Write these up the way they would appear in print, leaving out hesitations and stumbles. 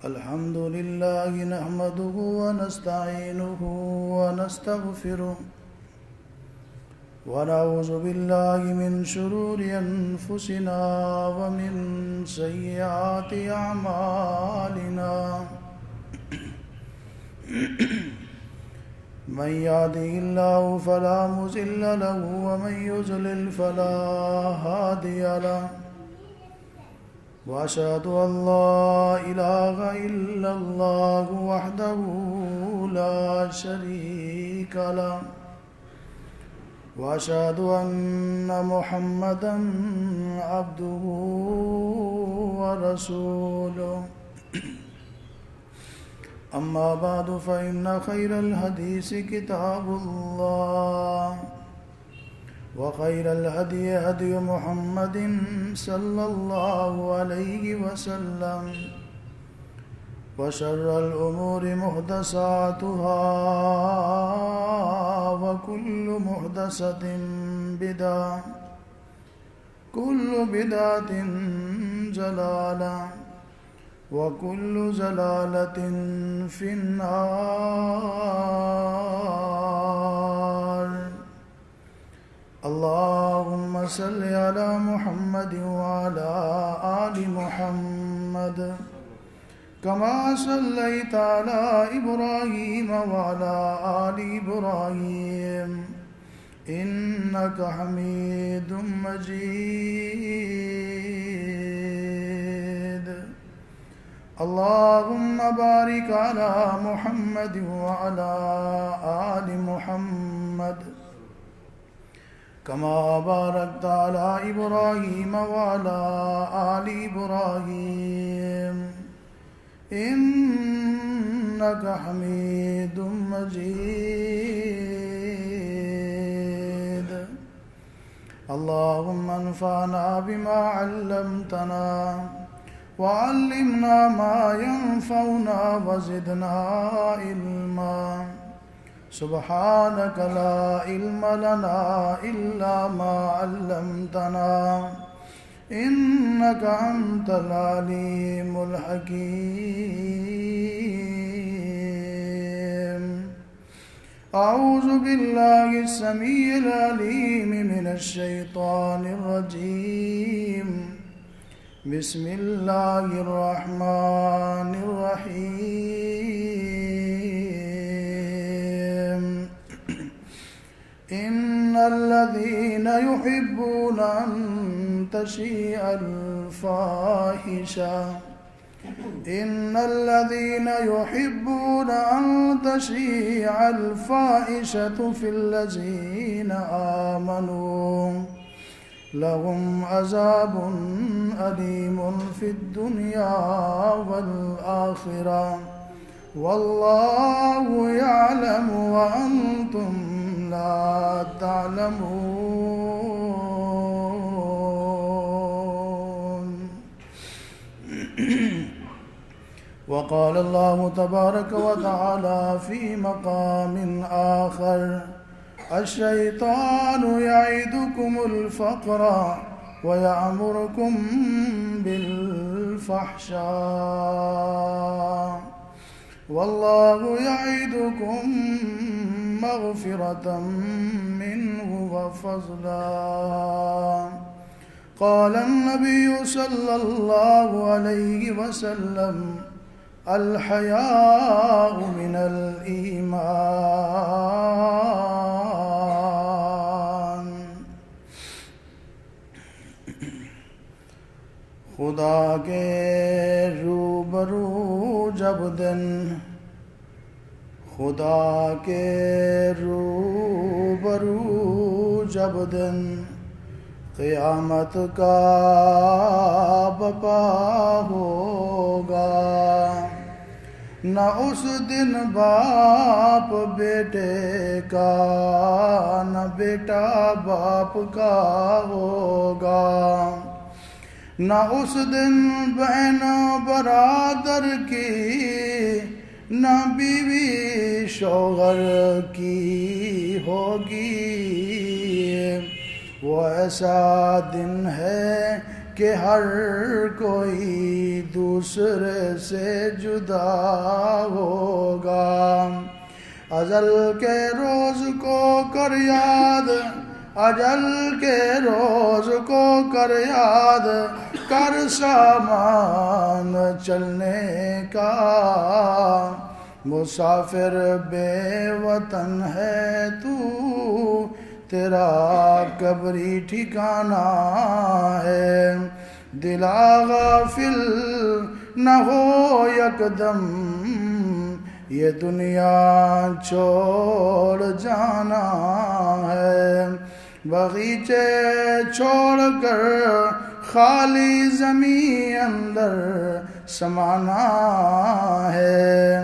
الحمد لله نحمده ونستعينه ونستغفره ونعوذ بالله من شرور أنفسنا ومن سيئات أعمالنا من يهده الله فلا مضل له ومن يضلل فلا هادي له وأشهد أن لا إله إلا الله وحده لا شريك له وأشهد أن محمدا عبده ورسوله أما بعد فإن خير الحديث كتاب الله وخير الهدي هدي محمد صلى الله عليه وسلم وشر الأمور محدثاتها وكل محدثة بدعة كل بدعة ضلالة وكل ضلالة في النار. اللهم صل على محمد وعلى آل محمد كما صليت على إبراهيم وعلى آل إبراهيم إنك حميد مجيد. اللهم بارك على محمد وعلى آل محمد كما باركت على إبراهيم وعلى آل إبراهيم إنك حميد مجيد. اللهم انفعنا بما علمتنا وعلمنا ما ينفعنا وزدنا علما. سبحانك لا علم لنا إلا ما علمتنا إنك أنت العليم الحكيم. أعوذ بالله السميع العليم من الشيطان الرجيم. بسم الله الرحمن الرحيم. إن الذين يحبون أن تشيع الفاحشة إن الذين يحبون أن تشيع الفاحشة في الذين آمنوا لهم عذاب أليم في الدنيا والآخرة والله يعلم وأنتم لا تعلمون. وقال الله تبارك وتعالى في مقام آخر: الشيطان يعدكم الفقر ويأمركم بالفحشاء والله يعدكم مغفرة منه وفضلا. قال النبي صلى الله عليه وسلم: الحياء من الإيمان. خدا کے روبرو جب دن خدا کے روبرو جب دن قیامت کا بپا ہوگا، نہ اس دن باپ بیٹے کا نہ بیٹا باپ کا ہوگا، نہ اس دن بہن برادر کی نہ بیوی شوہر کی ہوگی. وہ ایسا دن ہے کہ ہر کوئی دوسرے سے جدا ہوگا۔ ازل کے روز کو کر یاد، اجل کے روز کو کر یاد، کر سامان چلنے کا۔ مسافر بے وطن ہے تو، تیرا قبری ٹھکانہ ہے۔ دلا غافل نہ ہو یکدم، یہ دنیا چھوڑ جانا ہے۔ باغیچے چھوڑ کر خالی زمین اندر سمانا ہے۔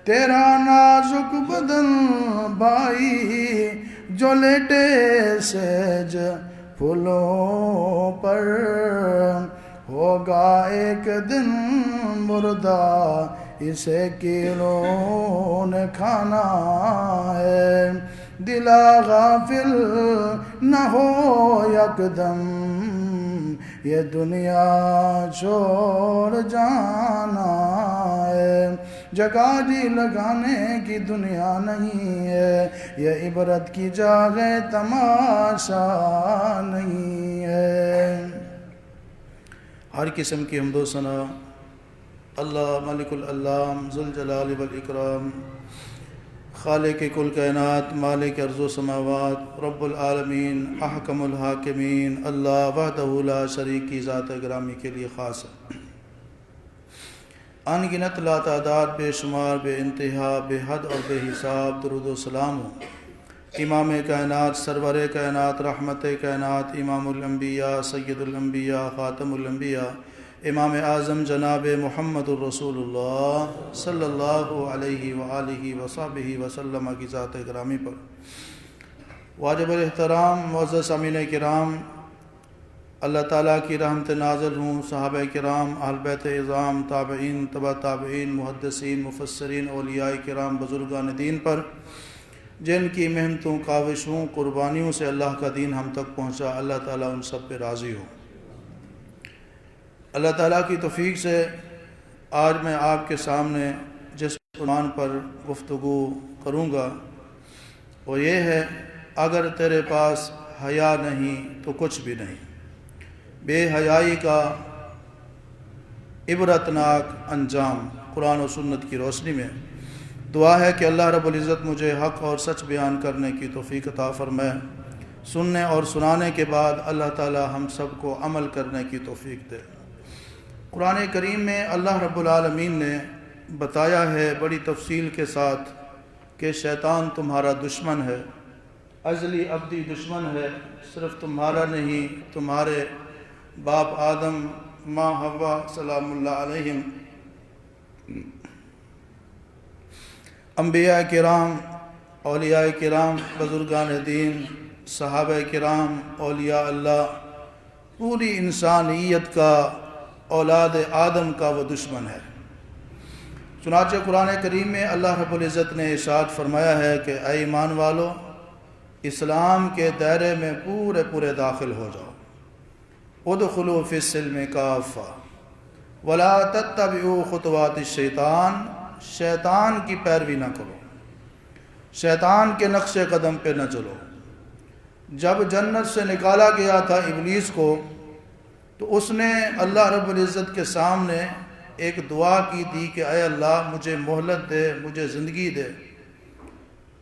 تیرا نازک بدن بھائی جو لیٹے سیج پھولوں پر، ہوگا ایک دن مردہ اسے کیڑوں نے کھانا ہے۔ دلا غافل نہ ہو یکدم، یہ دنیا چھوڑ جانا ہے۔ جگہ جی لگانے کی دنیا نہیں ہے، یہ عبرت کی جگہ تماشا نہیں ہے۔ ہر قسم کی حمد و ثنا اللہ ملک العلام ذوالجلال والاکرام، خالق کل کائنات، مالک ارض و سماوات، رب العالمین، احکم الحاکمین، اللہ وحدہ لا شریک کی ذات گرامی کے لیے خاص ہے۔ ان گنت لا تعداد، بے شمار، بے انتہا، بے حد اور بے حساب درود و سلام ہو امام کائنات، سرور کائنات، رحمت کائنات، امام الانبیاء، سید الانبیاء، خاتم الانبیاء، امام اعظم جناب محمد الرسول اللہ صلی اللہ علیہ وآلہ وصحبہ وسلم کی ذات گرامی پر واجب الاحترام معزز سامعین کرام، اللہ تعالیٰ کی رحمت نازل ہوں صحابہ کرام، اہل بیت اعظام، تابعین، تبع تابعین، محدثین، مفسرین، اولیاء کرام، بزرگان دین پر، جن کی محنتوں، کاوشوں، قربانیوں سے اللہ کا دین ہم تک پہنچا۔ اللہ تعالیٰ ان سب پہ راضی ہو۔ اللہ تعالیٰ کی توفیق سے آج میں آپ کے سامنے جس عنوان پر گفتگو کروں گا وہ یہ ہے، اگر تیرے پاس حیا نہیں تو کچھ بھی نہیں۔ بے حیائی کا عبرتناک انجام قرآن و سنت کی روشنی میں دعا ہے کہ اللہ رب العزت مجھے حق اور سچ بیان کرنے کی توفیق عطا فرمائے، سننے اور سنانے کے بعد اللہ تعالی ہم سب کو عمل کرنے کی توفیق دے۔ قرآن کریم میں اللہ رب العالمین نے بتایا ہے بڑی تفصیل کے ساتھ کہ شیطان تمہارا دشمن ہے، ازلی ابدی دشمن ہے، صرف تمہارا نہیں، تمہارے باپ آدم، ماں حوا سلام اللہ علیہم، انبیاء کرام، اولیاء کرام، بزرگان دین، صحابہ کرام، اولیاء اللہ، پوری انسانیت کا، اولاد آدم کا وہ دشمن ہے۔ چنانچہ قرآن کریم میں اللہ رب العزت نے ارشاد فرمایا ہے کہ اے ایمان والو، اسلام کے دائرے میں پورے داخل ہو جاؤ۔ ادخلوا فی السلم کافہ ولا تتبعوا خطوات الشیطان، شیطان کی پیروی نہ کرو، شیطان کے نقش قدم پہ نہ چلو۔ جب جنت سے نکالا گیا تھا ابلیس کو تو اس نے اللہ رب العزت کے سامنے ایک دعا کی تھی کہ اے اللہ مجھے مہلت دے، مجھے زندگی دے۔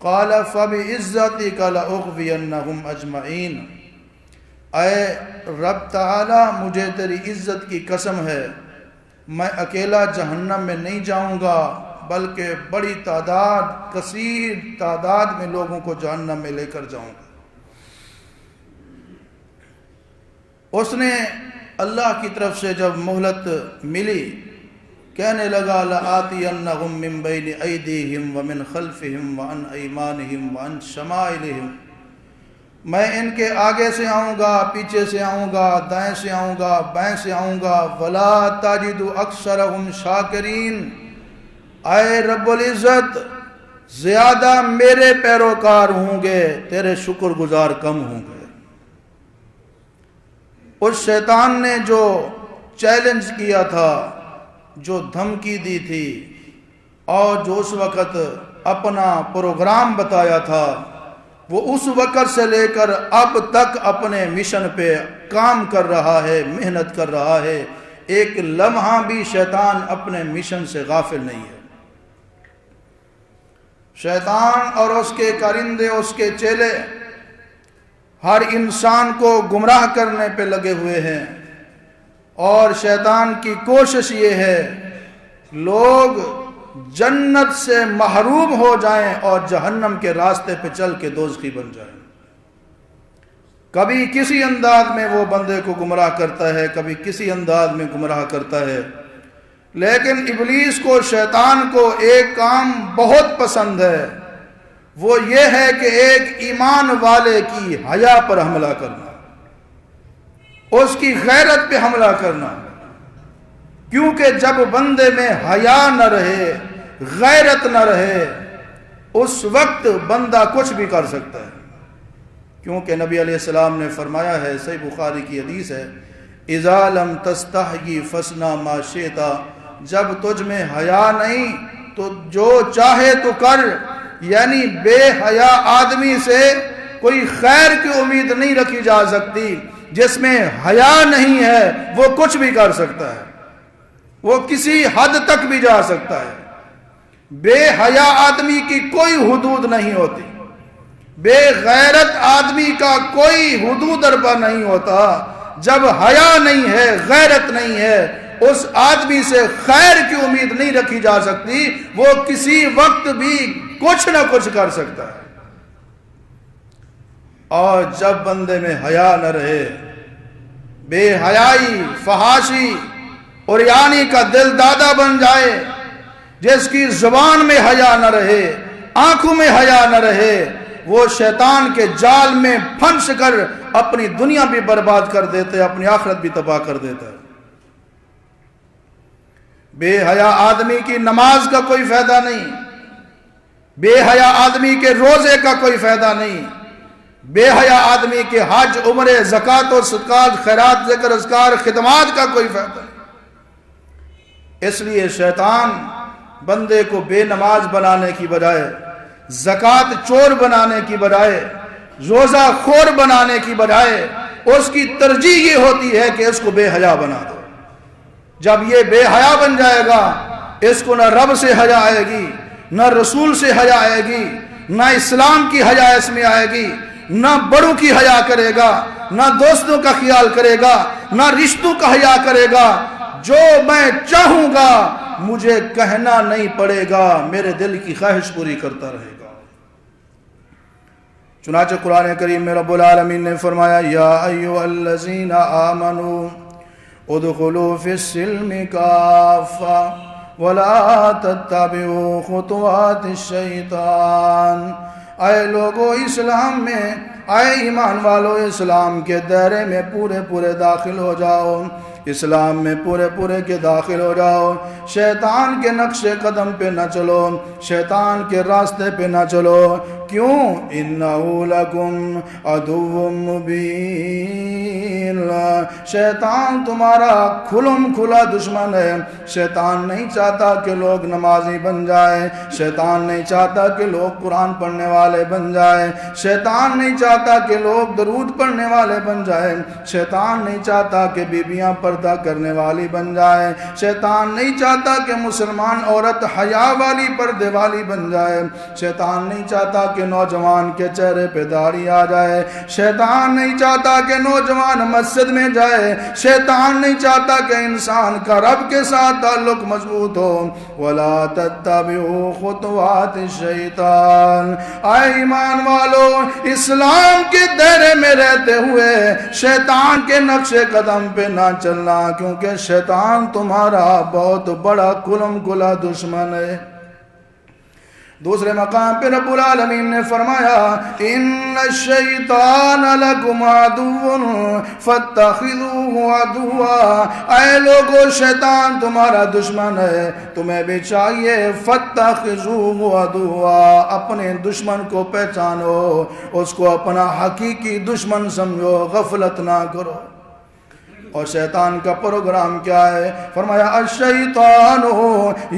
قال فبعزتک لأغوینہم اجمعین، اے رب تعالی مجھے تیری عزت کی قسم ہے میں اکیلا جہنم میں نہیں جاؤں گا، بلکہ بڑی تعداد، کثیر تعداد میں لوگوں کو جہنم میں لے کر جاؤں گا۔ اس نے اللہ کی طرف سے جب مہلت ملی کہنے لگا لآتینہم من بین ایدیہم ومن خلفہم وعن ایمانہم وعن شمائلہم، میں ان کے آگے سے آؤں گا، پیچھے سے آؤں گا، دائیں سے آؤں گا، بائیں سے آؤں گا، ولا تجد اکثرہم شاکرین، اے رب العزت زیادہ میرے پیروکار ہوں گے، تیرے شکر گزار کم ہوں گے۔ اس شیطان نے جو چیلنج کیا تھا، جو دھمکی دی تھی اور جو اس وقت اپنا پروگرام بتایا تھا، وہ اس وقت سے لے کر اب تک اپنے مشن پہ کام کر رہا ہے، محنت کر رہا ہے۔ ایک لمحہ بھی شیطان اپنے مشن سے غافل نہیں ہے۔ شیطان اور اس کے کرندے، اس کے چیلے ہر انسان کو گمراہ کرنے پہ لگے ہوئے ہیں، اور شیطان کی کوشش یہ ہے لوگ جنت سے محروم ہو جائیں اور جہنم کے راستے پہ چل کے دوزخی بن جائیں۔ کبھی کسی انداز میں وہ بندے کو گمراہ کرتا ہے، کبھی کسی انداز میں گمراہ کرتا ہے، لیکن ابلیس کو، شیطان کو ایک کام بہت پسند ہے، وہ یہ ہے کہ ایک ایمان والے کی حیا پر حملہ کرنا، اس کی غیرت پہ حملہ کرنا، کیونکہ جب بندے میں حیا نہ رہے، غیرت نہ رہے، اس وقت بندہ کچھ بھی کر سکتا ہے۔ کیونکہ نبی علیہ السلام نے فرمایا ہے، صحیح بخاری کی حدیث ہے، اذا لم تستحی فاصنع ما شئت، جب تجھ میں حیا نہیں تو جو چاہے تو کر۔ یعنی بے حیا آدمی سے کوئی خیر کی امید نہیں رکھی جا سکتی۔ جس میں حیا نہیں ہے وہ کچھ بھی کر سکتا ہے، وہ کسی حد تک بھی جا سکتا ہے۔ بے حیا آدمی کی کوئی حدود نہیں ہوتی، بے غیرت آدمی کا کوئی حدود اربا نہیں ہوتا۔ جب حیا نہیں ہے، غیرت نہیں ہے، اس آدمی سے خیر کی امید نہیں رکھی جا سکتی، وہ کسی وقت بھی کچھ نہ کچھ کر سکتا ہے۔ اور جب بندے میں حیا نہ رہے، بے حیائی، فحاشی اور یعنی کا دل دادا بن جائے، جس کی زبان میں حیا نہ رہے، آنکھوں میں حیا نہ رہے، وہ شیطان کے جال میں پھنس کر اپنی دنیا بھی برباد کر دیتے، اپنی آخرت بھی تباہ کر دیتا ہے۔ بے حیا آدمی کی نماز کا کوئی فائدہ نہیں، بے حیا آدمی کے روزے کا کوئی فائدہ نہیں، بے حیا آدمی کے حج، عمرے، زکوٰۃ و صدقات، خیرات، ذکر، اذکار، خدمات کا کوئی فائدہ نہیں۔ اس لیے شیطان بندے کو بے نماز بنانے کی بجائے، زکوٰۃ چور بنانے کی بجائے، روزہ خور بنانے کی بجائے، اس کی ترجیح یہ ہوتی ہے کہ اس کو بے حیا بنا دو۔ جب یہ بے حیا بن جائے گا، اس کو نہ رب سے حیا آئے گی، نہ رسول سے حیا آئے گی، نہ اسلام کی حیا اس میں آئے گی، نہ بڑوں کی حیا کرے گا، نہ دوستوں کا خیال کرے گا، نہ رشتوں کا حیا کرے گا۔ جو میں چاہوں گا مجھے کہنا نہیں پڑے گا، میرے دل کی خواہش پوری کرتا رہے گا۔ چنانچہ قرآن کریم میں رب العالمین نے فرمایا، یا ایھا الذین آمنوا ادخلوا فی السلم کافہ ولا تتبعوا خطوات الشیطان۔ اے لوگو اسلام میں، اے ایمان والو اسلام کے دائرے میں پورے داخل ہو جاؤ، اسلام میں پورے کے داخل ہو جاؤ، شیطان کے نقش قدم پہ نہ چلو، شیطان کے راستے پہ نہ چلو۔ کیوں؟ انہو لکم عدو مبین، شیطان تمہارا کھلم کھلا دشمن ہے۔ شیطان نہیں چاہتا کہ لوگ نمازی بن جائیں، شیطان نہیں چاہتا کہ لوگ قرآن پڑھنے والے بن جائیں، شیطان نہیں چاہتا کہ لوگ درود پڑھنے والے بن جائیں، شیطان نہیں چاہتا کہ بیویاں پردہ کرنے والی بن جائیں، شیطان نہیں چاہتا کہ مسلمان عورت حیا والی، پردے والی بن جائے، شیطان نہیں چاہتا کہ نوجوان کے چہرے پہ داڑھی آ جائے، شیطان نہیں چاہتا کہ نوجوان مسجد میں جائے، شیطان نہیں چاہتا کہ انسان کا رب کے ساتھ تعلق مضبوط ہو۔ وَلَا تَتَّبِعُوا خُطُوَاتِ الشَّيْطَانِ، اے ایمان والو اسلام کے دائرے میں رہتے ہوئے شیطان کے نقش قدم پہ نہ چلنا، کیونکہ شیطان تمہارا بہت بڑا کھلم کھلا دشمن ہے۔ دوسرے مقام پہ رب العالمین نے فرمایا، ان الشیطان لکم عدو فاتخذوہ عدوا، اے لوگو شیطان تمہارا دشمن ہے، تمہیں بھی چاہیے فاتخذوہ عدوا، اپنے دشمن کو پہچانو، اس کو اپنا حقیقی دشمن سمجھو، غفلت نہ کرو۔ اور شیطان کا پروگرام کیا ہے؟ فرمایا الشیطان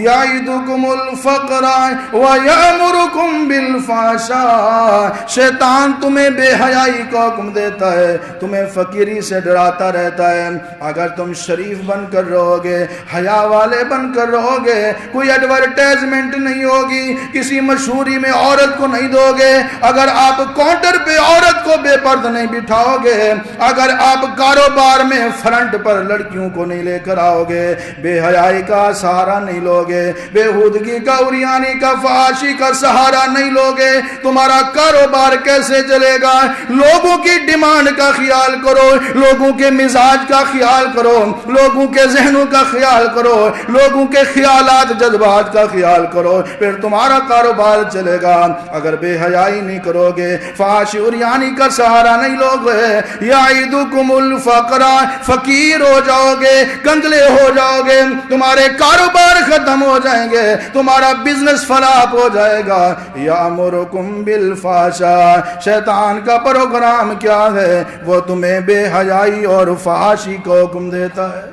یعدکم الفقر ویأمرکم بالفحشاء، شیطان تمہیں بے حیائی کا حکم دیتا ہے، تمہیں فقیری سے ڈراتا رہتا ہے۔ اگر تم شریف بن کر رہو گے، حیا والے بن کر رہو گے، کوئی ایڈورٹائزمنٹ نہیں ہوگی، کسی مشہوری میں عورت کو نہیں دو گے، اگر آپ کاؤنٹر پہ عورت کو بے پردہ نہیں بٹھاؤ گے، اگر آپ کاروبار میں فرنٹ پر لڑکیوں کو نہیں لے کر آؤ گے، بے حیائی کا سہارا نہیں لوگے، بے ہودگی کا، عریانی کا، فحاشی کا سہارا نہیں لوگے، تمہارا کاروبار کیسے چلے گا؟ لوگوں کی ڈیمانڈ کا خیال کرو، لوگوں کے مزاج کا خیال کرو، لوگوں کے ذہنوں کا خیال کرو، لوگوں کے خیالات جذبات کا خیال کرو، پھر تمہارا کاروبار چلے گا۔ اگر بے حیائی نہیں کرو گے، فحاشی عریانی کا سہارا نہیں لوگے، یعدکم الفقر، فقیر ہو جاؤ گے، کنگلے ہو جاؤ گے، تمہارے کاروبار ختم ہو جائیں گے، تمہارا بزنس فلاپ ہو جائے گا۔ یامرکم بالفحشاء، شیطان کا پروگرام کیا ہے؟ وہ تمہیں بے حیائی اور فحاشی کو حکم دیتا ہے۔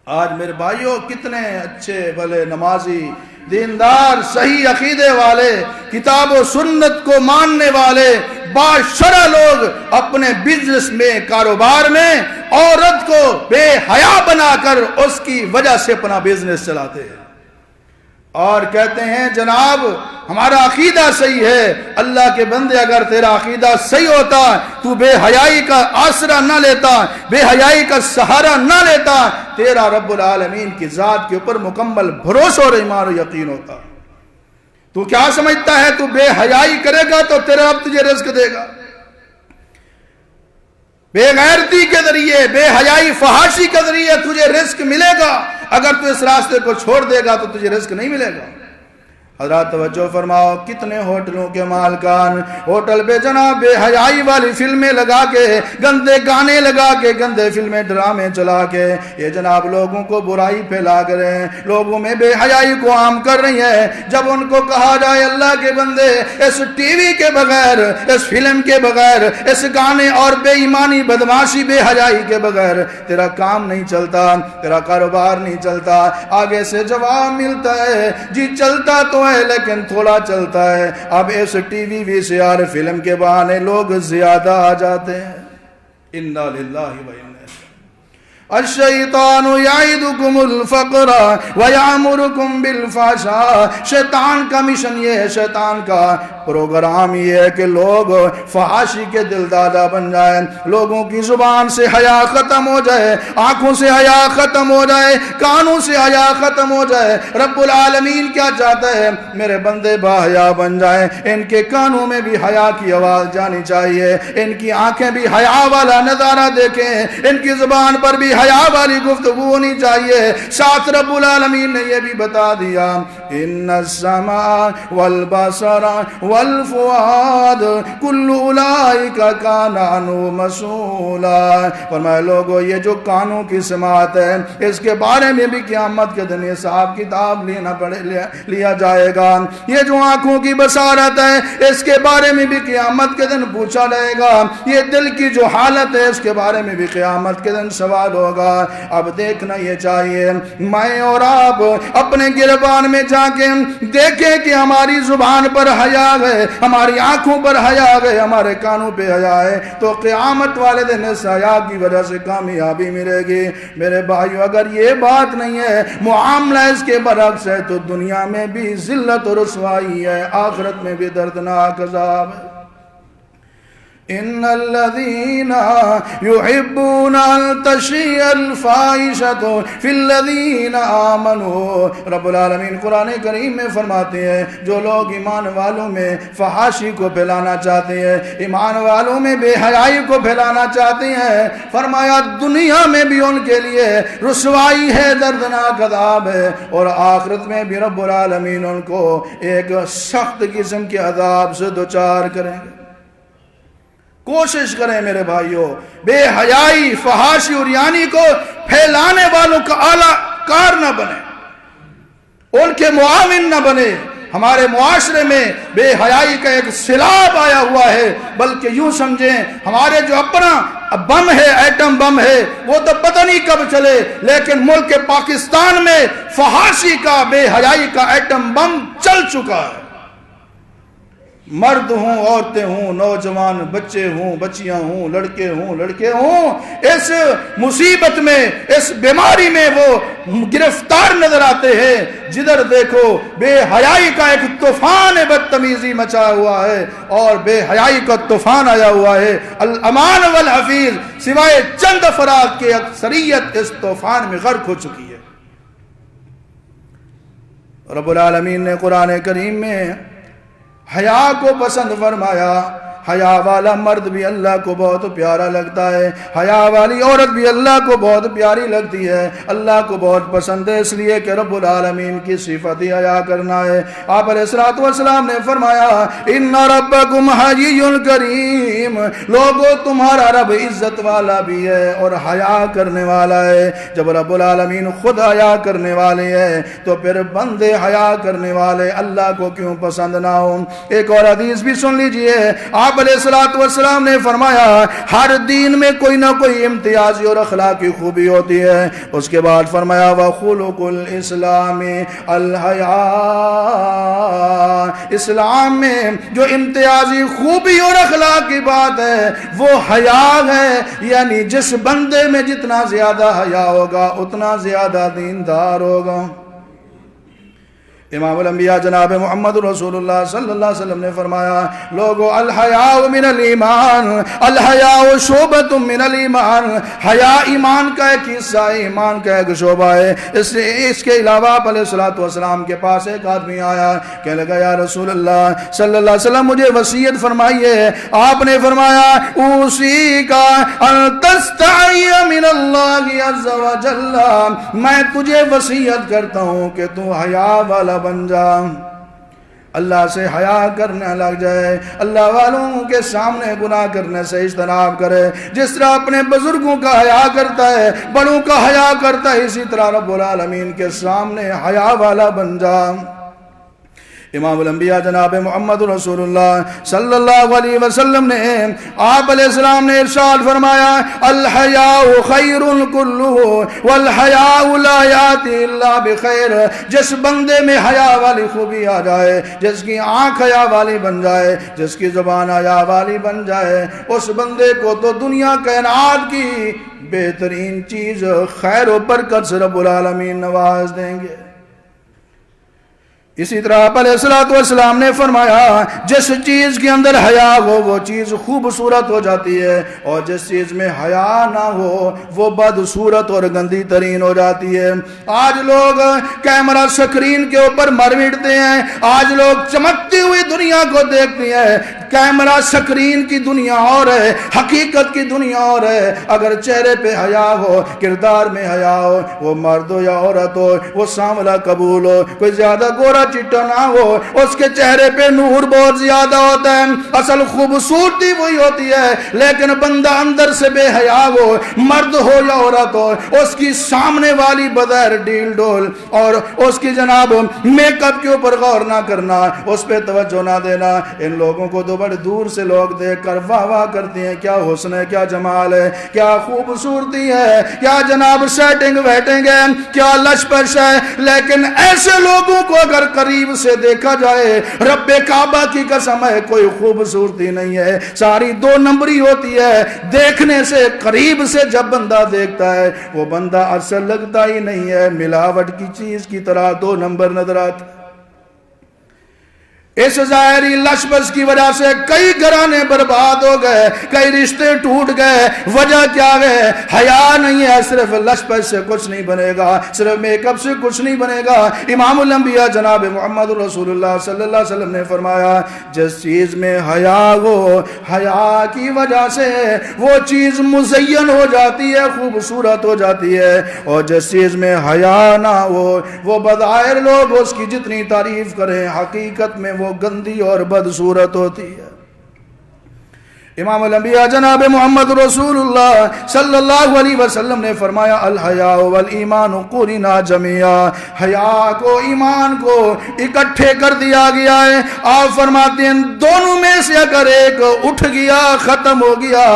آج میرے بھائیوں کتنے اچھے بھلے نمازی، دیندار، صحیح عقیدے والے، کتاب و سنت کو ماننے والے باشرع لوگ اپنے بزنس میں، کاروبار میں عورت کو بے حیا بنا کر اس کی وجہ سے اپنا بزنس چلاتے ہیں اور کہتے ہیں جناب ہمارا عقیدہ صحیح ہے۔ اللہ کے بندے، اگر تیرا عقیدہ صحیح ہوتا تو بے حیائی کا آسرا نہ لیتا، بے حیائی کا سہارا نہ لیتا، تیرا رب العالمین کی ذات کے اوپر مکمل بھروسہ اور ایمان و یقین ہوتا۔ تو کیا سمجھتا ہے تو بے حیائی کرے گا تو تیرا رب تجھے رزق دے گا؟ بے غیرتی کے ذریعے، بے حیائی فحاشی کے ذریعے تجھے رزق ملے گا، اگر تو اس راستے کو چھوڑ دے گا تو تجھے رزق نہیں ملے گا۔ حضرات توجہ فرماؤ، کتنے ہوٹلوں کے مالکان ہوٹل پہ جناب بے حیائی والی فلمیں لگا کے، گندے گانے لگا کے، گندے فلمیں ڈرامے چلا کے یہ جناب لوگوں کو برائی پھیلا کر رہے ہیں، لوگوں میں بے حیائی کو عام کر رہی ہیں۔ جب ان کو کہا جائے اللہ کے بندے اس ٹی وی کے بغیر، اس فلم کے بغیر، اس گانے اور بے ایمانی، بدماشی، بے حیائی کے بغیر تیرا کام نہیں چلتا، تیرا کاروبار نہیں چلتا، آگے سے جواب ملتا ہے جی چلتا تو لیکن تھوڑا چلتا ہے۔ اب اس ٹی وی وی سی آر فلم کے بہانے لوگ زیادہ آ جاتے ہیں۔ انا للہ و انا الشیطان یعدکم الفقر ویامرکم بالفحشاء، شیطان کا مشن یہ ہے، شیطان کا پروگرام یہ ہے کہ لوگ فحاشی کے دلدادہ بن جائیں، لوگوں کی زبان سے حیا ختم ہو جائے، آنکھوں سے حیا ختم ہو جائے، کانوں سے حیا ختم ہو جائے۔ رب العالمین کیا چاہتا ہے؟ میرے بندے باحیا بن جائیں، ان کے کانوں میں بھی حیا کی آواز جانی چاہیے، ان کی آنکھیں بھی حیا والا نظارہ دیکھیں، ان کی زبان پر بھی حیا والی گفتگو ہونی چاہیے۔ ساتھ رب العالمین نے یہ بھی بتا دیا ان السمع والبصر والفؤاد کل اولئک کان عنہ مسئولا، فرمایا لوگو یہ جو کانوں کی سماعت ہے اس کے بارے میں بھی قیامت کے دن حساب کتاب لیا جائے گا، یہ جو آنکھوں کی بصارت ہے اس کے بارے میں بھی قیامت کے دن پوچھا جائے گا، یہ دل کی جو حالت ہے اس کے بارے میں بھی قیامت کے دن سوال ہوگا۔ اب دیکھنا یہ چاہیے میں اور آپ اپنے گریبان میں جا کے دیکھیں کہ ہماری زبان پر حیا ہے، ہماری آنکھوں پر حیا ہے، ہمارے کانوں پہ حیا ہے، تو قیامت والے دن اس حیا کی وجہ سے کامیابی ملے گی۔ میرے بھائیو اگر یہ بات نہیں ہے، معاملہ اس کے برعکس ہے، تو دنیا میں بھی ذلت و رسوائی ہے، آخرت میں بھی دردناک عذاب ہے۔ ان الذين يحبون ان تشيع الفاحشة في الذين آمنوا، رب العالمین قرآن کریم میں فرماتے ہیں جو لوگ ایمان والوں میں فحاشی کو پھیلانا چاہتے ہیں، ایمان والوں میں بے حیائی کو پھیلانا چاہتے ہیں، فرمایا دنیا میں بھی ان کے لیے رسوائی ہے، دردناک عذاب ہے، اور آخرت میں بھی رب العالمین ان کو ایک سخت قسم کے عذاب سے دوچار کریں گے۔ کوشش کریں میرے بھائیوں بے حیائی، فحاشی اور عریانی کو پھیلانے والوں کا اعلیٰ کار نہ بنے، ان کے معاون نہ بنے۔ ہمارے معاشرے میں بے حیائی کا ایک سیلاب آیا ہوا ہے، بلکہ یوں سمجھیں ہمارے جو اپنا بم ہے، ایٹم بم ہے، وہ تو پتہ نہیں کب چلے، لیکن ملک پاکستان میں فحاشی کا، بے حیائی کا ایٹم بم چل چکا ہے۔ مرد ہوں، عورتیں ہوں، نوجوان بچے ہوں، بچیاں ہوں، لڑکے ہوں، اس مصیبت میں، اس بیماری میں وہ گرفتار نظر آتے ہیں۔ جدھر دیکھو بے حیائی کا ایک طوفان بدتمیزی مچا ہوا ہے، اور بے حیائی کا طوفان آیا ہوا ہے۔ الامان والحفیظ سوائے چند افراد کے اکثریت اس طوفان میں غرق ہو چکی ہے۔ رب العالمین نے قرآن کریم میں حیا کو پسند فرمایا۔ حیا والا مرد بھی اللہ کو بہت پیارا لگتا ہے، حیا والی عورت بھی اللہ کو بہت پیاری لگتی ہے، اللہ کو بہت پسند ہے، اس لیے کہ رب العالمین کی صفت ہی حیا کرنا ہے۔ آپ علیہ الصلوۃ والسلام نے فرمایا ان ربکم حیی کریم، لوگو تمہارا رب عزت والا بھی ہے اور حیا کرنے والا ہے۔ جب رب العالمین خود حیا کرنے والے ہیں تو پھر بندے حیا کرنے والے اللہ کو کیوں پسند نہ ہوں۔ ایک اور حدیث بھی سن لیجئے، آپ علیہ الصلوۃ والسلام نے فرمایا ہر دین میں کوئی نہ کوئی امتیازی اور اخلاقی خوبی ہوتی ہے۔ اس کے بعد فرمایا وَخُلُقُ الْإِسْلَامِ الْحَيَاءُ، اسلام میں جو امتیازی خوبی اور اخلاق کی بات ہے وہ حیا ہے، یعنی جس بندے میں جتنا زیادہ حیا ہوگا اتنا زیادہ دیندار ہوگا۔ امام الانبیاء جناب محمد رسول اللہ صلی اللہ علیہ وسلم نے فرمایا لوگو الحیاء من الایمان، الحیاء شعبۃ من الایمان، حیا ایمان کا ایک حصہ ہے، ایمان کا ایک شعبہ ہے۔ اس کے علاوہ آپ علیہ الصلوۃ والسلام کے پاس ایک آدمی آیا، کہنے لگا یا رسول اللہ صلی اللہ علیہ وسلم مجھے وصیت فرمائیے۔ آپ نے فرمایا اوصیک ان تستحی من اللہ عز وجل، میں تجھے وصیت کرتا ہوں کہ تو حیا والا بن جا، اللہ سے حیا کرنے لگ جائے، اللہ والوں کے سامنے گناہ کرنے سے اجتناب کرے۔ جس طرح اپنے بزرگوں کا حیا کرتا ہے، بڑوں کا حیا کرتا ہے، اسی طرح رب العالمین کے سامنے حیا والا بن جا۔ امام الانبیاء جناب محمد رسول اللہ صلی اللہ علیہ وسلم نے، آپ علیہ السلام نے ارشاد فرمایا الحیاء خیر کلہ والحیاء لا یاتی الا بخیر، جس بندے میں حیا والی خوبی آ جائے، جس کی آنکھ حیا والی بن جائے، جس کی زبان حیا والی بن جائے، اس بندے کو تو دنیا کائنات کی بہترین چیز خیر و برکت سے رب العالمین نواز دیں گے۔ اسی طرح آپ علیہ الصلوۃ والسلام نے فرمایا جس چیز کے اندر حیا ہو وہ چیز خوبصورت ہو جاتی ہے، اور جس چیز میں حیا نہ ہو وہ بدصورت اور گندی ترین ہو جاتی ہے۔ آج لوگ کیمرہ سکرین کے اوپر مر مٹتے ہیں، آج لوگ چمکتی ہوئی دنیا کو دیکھتے ہیں۔ کیمرہ سکرین کی دنیا اور ہے، حقیقت کی دنیا اور ہے۔ اگر چہرے پہ حیا ہو، کردار میں حیا ہو، وہ مرد ہو یا عورت ہو، وہ سانولا قبول ہو، کوئی زیادہ گورا چٹا نہ ہو، اس کے چہرے پہ نور بہت زیادہ ہوتا ہے، اصل خوبصورتی وہی ہوتی ہے۔ لیکن بندہ اندر سے بے حیا ہو، مرد ہو یا عورت ہو، اس کی سامنے والی بغیر ڈیل ڈول اور اس کی جناب میک اپ کے اوپر غور نہ کرنا، اس پہ توجہ نہ دینا، ان لوگوں کو تو بڑے دور سے لوگ دیکھ کر واہ واہ کرتے ہیں، کیا حسن ہے، کیا جمال ہے، کیا خوبصورتی ہے، کیا جناب سیٹنگ ویٹنگ ہے، کیا لش پش ہے۔ لیکن ایسے لوگوں کو اگر قریب سے دیکھا جائے، رب کعبہ کی قسم ہے کوئی خوبصورتی نہیں ہے، ساری دو نمبری ہوتی ہے۔ دیکھنے سے قریب سے جب بندہ دیکھتا ہے وہ بندہ اصل لگتا ہی نہیں ہے، ملاوٹ کی چیز کی طرح دو نمبر نظر آتا ہے۔ اس ظاہری لشبس کی وجہ سے کئی گھرانے برباد ہو گئے، کئی رشتے ٹوٹ گئے۔ وجہ کیا ہے؟ حیا نہیں ہے۔ صرف لشبس سے کچھ نہیں بنے گا، صرف میک اپ سے کچھ نہیں بنے گا۔ امام الانبیاء جناب محمد رسول اللہ صلی اللہ علیہ وسلم نے فرمایا جس چیز میں حیا ہو، حیا کی وجہ سے وہ چیز مزین ہو جاتی ہے، خوبصورت ہو جاتی ہے، اور جس چیز میں حیا نہ ہو وہ بظاہر لوگ اس کی جتنی تعریف کریں حقیقت میں وہ گندی اور بدصورت ہوتی ہے۔ امام الانبیاء جناب محمد رسول اللہ صلی اللہ علیہ وسلم نے فرمایا الحیاء والایمان قرنا جميعا، حیا کو ایمان کو اکٹھے کر دیا گیا ہے۔ آپ فرماتے ہیں دونوں میں سے اگر ایک اٹھ گیا، ختم ہو گیا،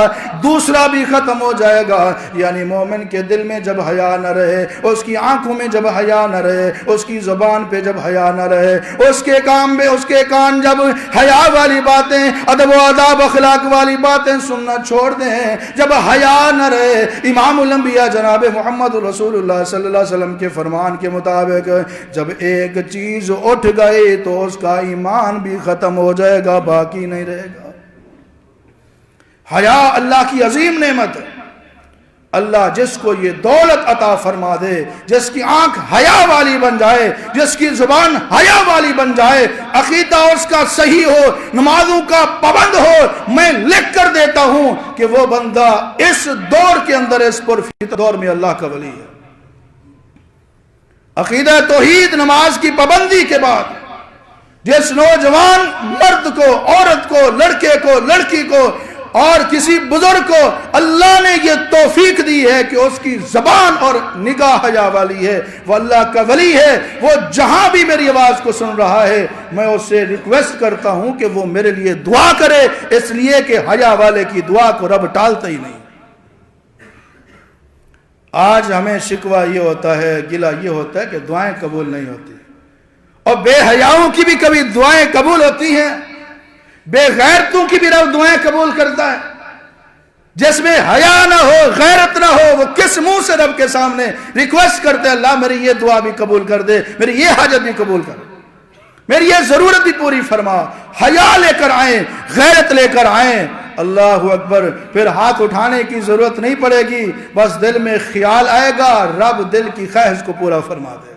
دوسرا بھی ختم ہو جائے گا۔ یعنی مومن کے دل میں جب حیا نہ رہے، اس کی آنکھوں میں جب حیا نہ رہے، اس کی زبان پہ جب حیا نہ رہے، اس کے کام میں، اس کے کان جب حیا والی باتیں، ادب و آداب اخلاق والی باتیں سننا چھوڑ دیں، جب حیا نہ رہے، امام الانبیاء جناب محمد رسول اللہ صلی اللہ علیہ وسلم کے فرمان کے مطابق جب ایک چیز اٹھ گئی تو اس کا ایمان بھی ختم ہو جائے گا، باقی نہیں رہے گا۔ حیا اللہ کی عظیم نعمت ہے۔ اللہ جس کو یہ دولت عطا فرما دے، جس کی آنکھ حیا والی بن جائے، جس کی زبان حیا والی بن جائے، عقیدہ اس کا صحیح ہو، نمازوں کا پابند ہو، میں لکھ کر دیتا ہوں کہ وہ بندہ اس دور کے اندر، اس پرفتن دور میں اللہ کا ولی ہے۔ عقیدہ توحید، نماز کی پابندی کے بعد جس نوجوان مرد کو، عورت کو، لڑکے کو، لڑکی کو اور کسی بزرگ کو اللہ نے یہ توفیق دی ہے کہ اس کی زبان اور نگاہ حیا والی ہے، وہ اللہ کا ولی ہے۔ وہ جہاں بھی میری آواز کو سن رہا ہے، میں اس سے ریکویسٹ کرتا ہوں کہ وہ میرے لیے دعا کرے، اس لیے کہ حیا والے کی دعا کو رب ٹالتا ہی نہیں۔ آج ہمیں شکوہ یہ ہوتا ہے، گلہ یہ ہوتا ہے کہ دعائیں قبول نہیں ہوتی، اور بے حیاؤں کی بھی کبھی دعائیں قبول ہوتی ہیں، بے غیرتوں کی بھی رب دعائیں قبول کرتا ہے۔ جس میں حیا نہ ہو، غیرت نہ ہو، وہ کس منہ سے رب کے سامنے ریکویسٹ کرتے ہیں، اللہ میری یہ دعا بھی قبول کر دے، میری یہ حاجت بھی قبول کر دے، میری یہ ضرورت بھی پوری فرما۔ حیا لے کر آئیں، غیرت لے کر آئیں، اللہ اکبر، پھر ہاتھ اٹھانے کی ضرورت نہیں پڑے گی، بس دل میں خیال آئے گا، رب دل کی خواہش کو پورا فرما دے گا۔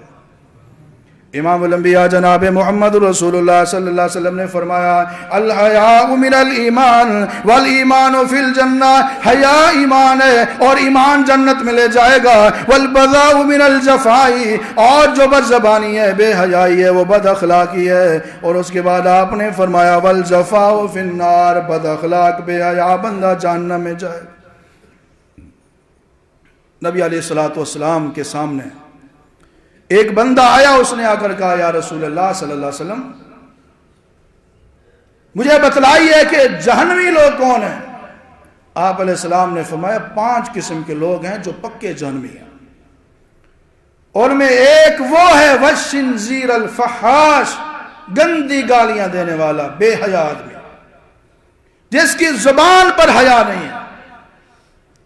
امام الانبیاء جناب محمد رسول اللہ صلی اللہ علیہ وسلم نے فرمایا، الحیاء من الایمان والایمان فی الجنہ، حیا ایمان ہے اور ایمان جنت میں لے جائے گا، والبذاء من الجفاء، اور جو بد زبانی ہے، بے حیائی ہے، وہ بد اخلاقی ہے۔ اور اس کے بعد آپ نے فرمایا والجفاء فی النار، بد اخلاق بے حیا بندہ جہنم میں جائے۔ نبی علیہ السلام کے سامنے ایک بندہ آیا، اس نے آ کر کہا، یا رسول اللہ صلی اللہ علیہ وسلم، مجھے بتلائیے کہ جہنمی لوگ کون ہیں؟ آپ علیہ السلام نے فرمایا 5 قسم کے لوگ ہیں جو پکے جہنمی ہیں، اور میں ایک وہ ہے والشنزیر الفحاش، گندی گالیاں دینے والا بے حیا آدمی، جس کی زبان پر حیا نہیں ہے،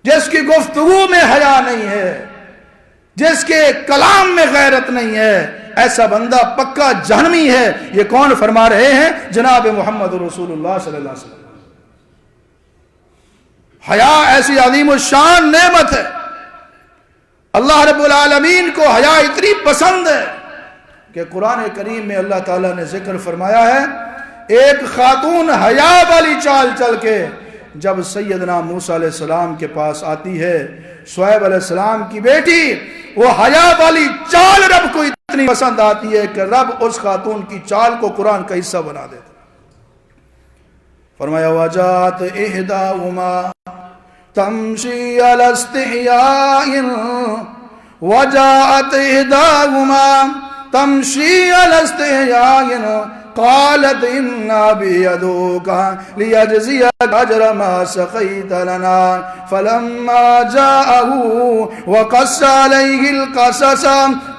جس کی گفتگو میں حیا نہیں ہے، جس کے کلام میں غیرت نہیں ہے، ایسا بندہ پکا جہنمی ہے۔ یہ کون فرما رہے ہیں؟ جناب محمد رسول اللہ صلی اللہ علیہ وسلم۔ حیا ایسی عظیم الشان نعمت ہے، اللہ رب العالمین کو حیا اتنی پسند ہے کہ قرآن کریم میں اللہ تعالیٰ نے ذکر فرمایا ہے، ایک خاتون حیا والی چال چل کے جب سیدنا موسیٰ علیہ السلام کے پاس آتی ہے، شعیب علیہ السلام کی بیٹی، وہ حیا والی چال رب کو اتنی پسند آتی ہے کہ رب اس خاتون کی چال کو قرآن کا حصہ بنا دیتا۔ فرمایا وجات احداہما تمشی علی استحیاء، وجات احداہما تمشی علی استحیاء، قالت ان ابی یدعوک لیجزیک اجر ما سقیت لنا، فلما جاءه وقص علیہ القصص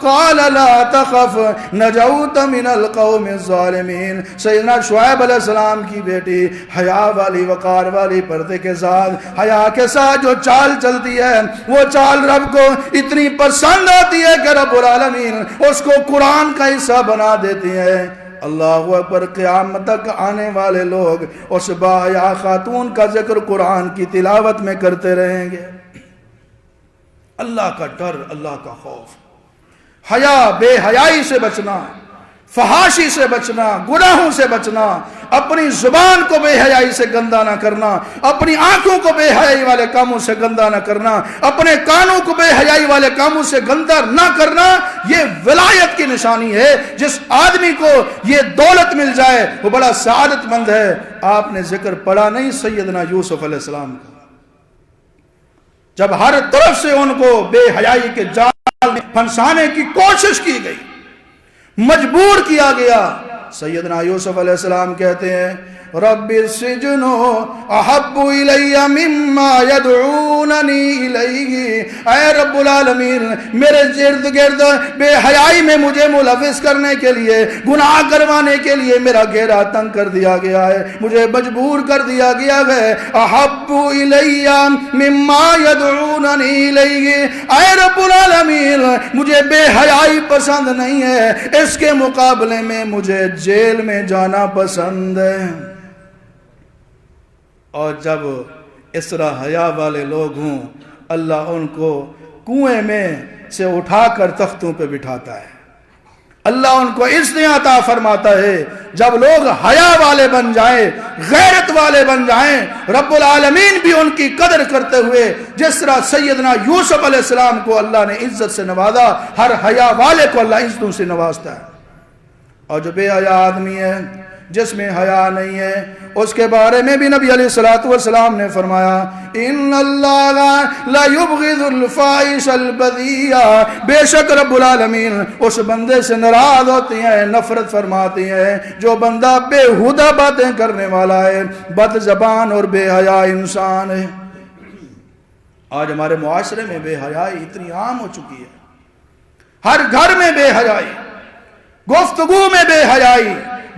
قال لا تخف نجوت من القوم الظالمین۔ سیدنا شعیب علیہ السلام کی بیٹی حیا والی، وقار والی، پردے کے ساتھ، حیا کے ساتھ جو چال چلتی ہے، وہ چال رب کو اتنی پسند آتی ہے کہ رب العالمین اس کو قرآن کا حصہ بنا دیتی ہے۔ اللہ اکبر، قیامت تک آنے والے لوگ اس باحیا خاتون کا ذکر قرآن کی تلاوت میں کرتے رہیں گے۔ اللہ کا ڈر، اللہ کا خوف، حیا، بے حیائی سے بچنا، فحاشی سے بچنا، گناہوں سے بچنا، اپنی زبان کو بے حیائی سے گندا نہ کرنا، اپنی آنکھوں کو بے حیائی والے کاموں سے گندا نہ کرنا، اپنے کانوں کو بے حیائی والے کاموں سے گندا نہ کرنا، یہ ولایت کی نشانی ہے۔ جس آدمی کو یہ دولت مل جائے وہ بڑا سعادت مند ہے۔ آپ نے ذکر پڑھا نہیں سیدنا یوسف علیہ السلام کا، جب ہر طرف سے ان کو بے حیائی کے جال میں پھنسانے کی کوشش کی گئی، مجبور کیا گیا، سیدنا یوسف علیہ السلام کہتے ہیں رب السجن احب الی مما یدعوننی الیہ، اے رب العالمین میرے ارد گرد بے حیائی میں مجھے ملوث کرنے کے لیے، گناہ کروانے کے لیے میرا گھیرا تنگ کر دیا گیا ہے، مجھے مجبور کر دیا گیا ہے۔ احب الی مما یدعوننی الیہ، اے رب العالمین مجھے بے حیائی پسند نہیں ہے، اس کے مقابلے میں مجھے جیل میں جانا پسند ہے۔ اور جب اس طرح حیا والے لوگ ہوں، اللہ ان کو کنویں میں سے اٹھا کر تختوں پہ بٹھاتا ہے، اللہ ان کو عزت عطا فرماتا ہے۔ جب لوگ حیا والے بن جائیں، غیرت والے بن جائیں، رب العالمین بھی ان کی قدر کرتے ہوئے جس طرح سیدنا یوسف علیہ السلام کو اللہ نے عزت سے نوازا، ہر حیا والے کو اللہ عزتوں سے نوازتا ہے۔ اور جو بے حیا آدمی ہے، جس میں حیا نہیں ہے، اس کے بارے میں بھی نبی علیہ الصلوۃ والسلام نے فرمایا ان اللہ لا یبغض الفاحش البذیء، بے شک رب العالمین اس بندے سے ناراض ہوتی ہیں، نفرت فرماتی ہیں جو بندہ بےہودہ باتیں کرنے والا ہے، بد زبان اور بے حیا انسان ہے۔ آج ہمارے معاشرے میں بے حیائی اتنی عام ہو چکی ہے، ہر گھر میں بے حیائی، گفتگو میں بے حیائی،